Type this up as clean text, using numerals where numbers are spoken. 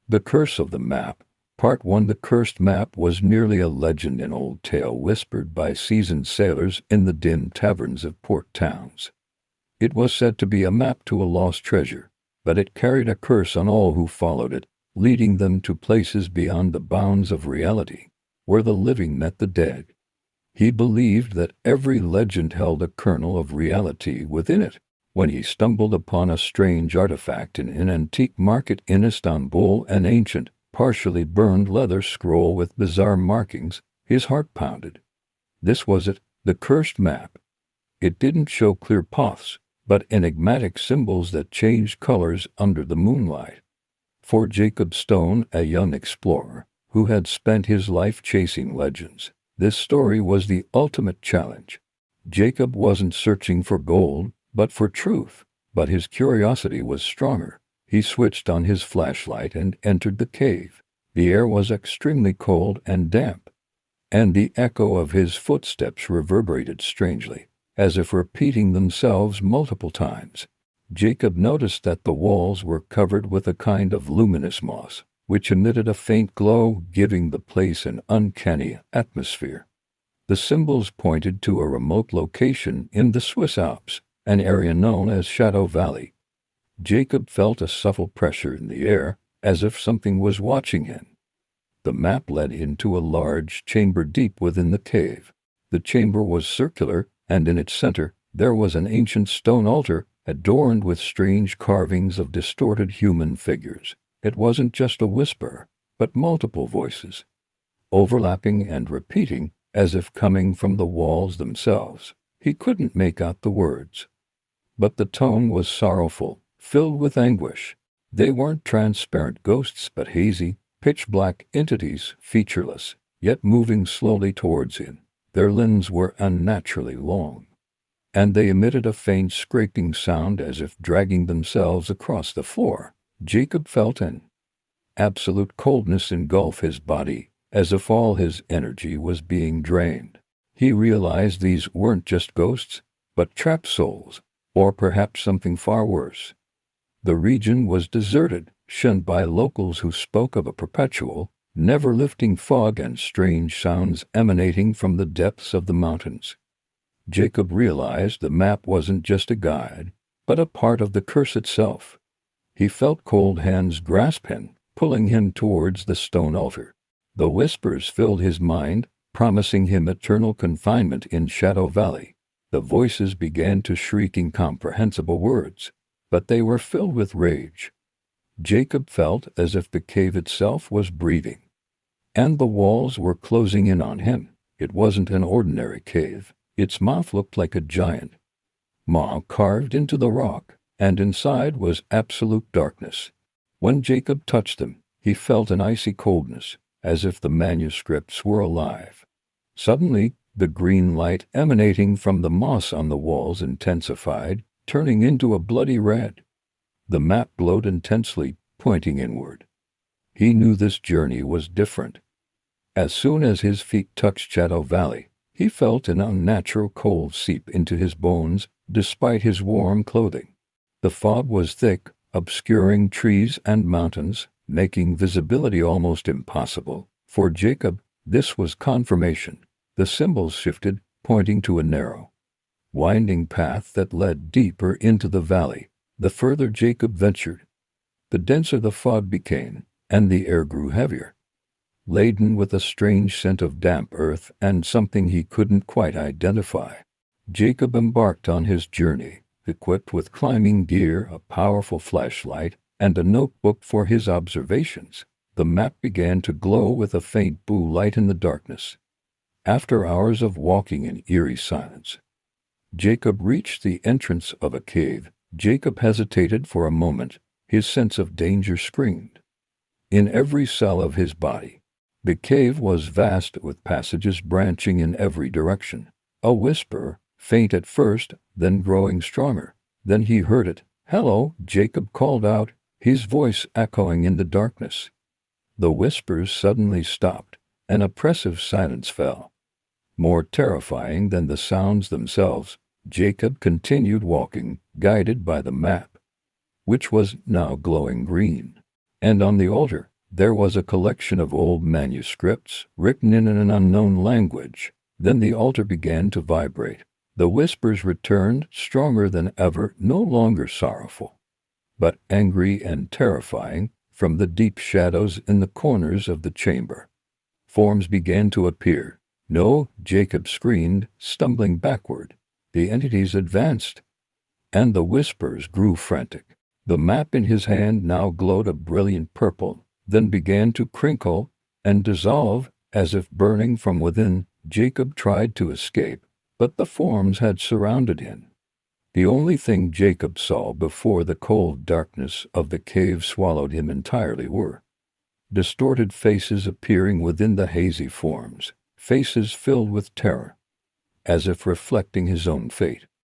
The Curse of the Map. Part 1. The cursed map was merely a legend, an old tale whispered by seasoned sailors in the dim taverns of port towns. It was said to be a map to a lost treasure, but it carried a curse on all who followed it, leading them to places beyond the bounds of reality, where the living met the dead. He believed that every legend held a kernel of reality within it. When he stumbled upon a strange artifact in an antique market in Istanbul, an ancient, partially burned leather scroll with bizarre markings, his heart pounded. This was it, the cursed map. It didn't show clear paths, but enigmatic symbols that changed colors under the moonlight. For Jacob Stone, a young explorer, who had spent his life chasing legends, this story was the ultimate challenge. Jacob wasn't searching for gold, but for truth. But his curiosity was stronger. He switched on his flashlight and entered the cave. The air was extremely cold and damp, and the echo of his footsteps reverberated strangely, as if repeating themselves multiple times. Jacob noticed that the walls were covered with a kind of luminous moss, which emitted a faint glow, giving the place an uncanny atmosphere. The symbols pointed to a remote location in the Swiss Alps, an area known as Shadow Valley. Jacob felt a subtle pressure in the air, as if something was watching him. The map led into a large chamber deep within the cave. The chamber was circular, and in its center there was an ancient stone altar, adorned with strange carvings of distorted human figures. It wasn't just a whisper, but multiple voices, overlapping and repeating, as if coming from the walls themselves. He couldn't make out the words, but the tone was sorrowful, filled with anguish. They weren't transparent ghosts, but hazy, pitch-black entities, featureless, yet moving slowly towards him. Their limbs were unnaturally long, and they emitted a faint scraping sound as if dragging themselves across the floor. Jacob felt an absolute coldness engulf his body, as if all his energy was being drained. He realized these weren't just ghosts, but trapped souls, or perhaps something far worse. The region was deserted, shunned by locals who spoke of a perpetual, never-lifting fog and strange sounds emanating from the depths of the mountains. Jacob realized the map wasn't just a guide, but a part of the curse itself. He felt cold hands grasp him, pulling him towards the stone altar. The whispers filled his mind, promising him eternal confinement in Shadow Valley. The voices began to shriek incomprehensible words, but they were filled with rage. Jacob felt as if the cave itself was breathing, and the walls were closing in on him. It wasn't an ordinary cave. Its mouth looked like a giant maw carved into the rock, and inside was absolute darkness. When Jacob touched them, he felt an icy coldness, as if the manuscripts were alive. Suddenly, the green light emanating from the moss on the walls intensified, turning into a bloody red. The map glowed intensely, pointing inward. He knew this journey was different. As soon as his feet touched Shadow Valley, he felt an unnatural cold seep into his bones, despite his warm clothing. The fog was thick, obscuring trees and mountains, making visibility almost impossible. For Jacob, this was confirmation. The symbols shifted, pointing to a narrow, winding path that led deeper into the valley. The further Jacob ventured, the denser the fog became, and the air grew heavier, laden with a strange scent of damp earth and something he couldn't quite identify. Jacob embarked on his journey, equipped with climbing gear, a powerful flashlight, and a notebook for his observations. The map began to glow with a faint blue light in the darkness. After hours of walking in eerie silence, Jacob reached the entrance of a cave. Jacob hesitated for a moment. His sense of danger screamed in every cell of his body. The cave was vast, with passages branching in every direction. A whisper, faint at first, then growing stronger. Then he heard it. "Hello," Jacob called out, his voice echoing in the darkness. The whispers suddenly stopped. An oppressive silence fell, more terrifying than the sounds themselves. Jacob continued walking, guided by the map, which was now glowing green. And on the altar, There was a collection of old manuscripts, written in an unknown language. Then the altar began to vibrate. The whispers returned, stronger than ever, no longer sorrowful, but angry and terrifying, from the deep shadows in the corners of the chamber. Forms began to appear. "No!" Jacob screamed, stumbling backward. The entities advanced, and the whispers grew frantic. The map in his hand now glowed a brilliant purple, then began to crinkle and dissolve as if burning from within. Jacob tried to escape, but the forms had surrounded him. The only thing Jacob saw before the cold darkness of the cave swallowed him entirely were distorted faces appearing within the hazy forms, faces filled with terror, as if reflecting his own fate.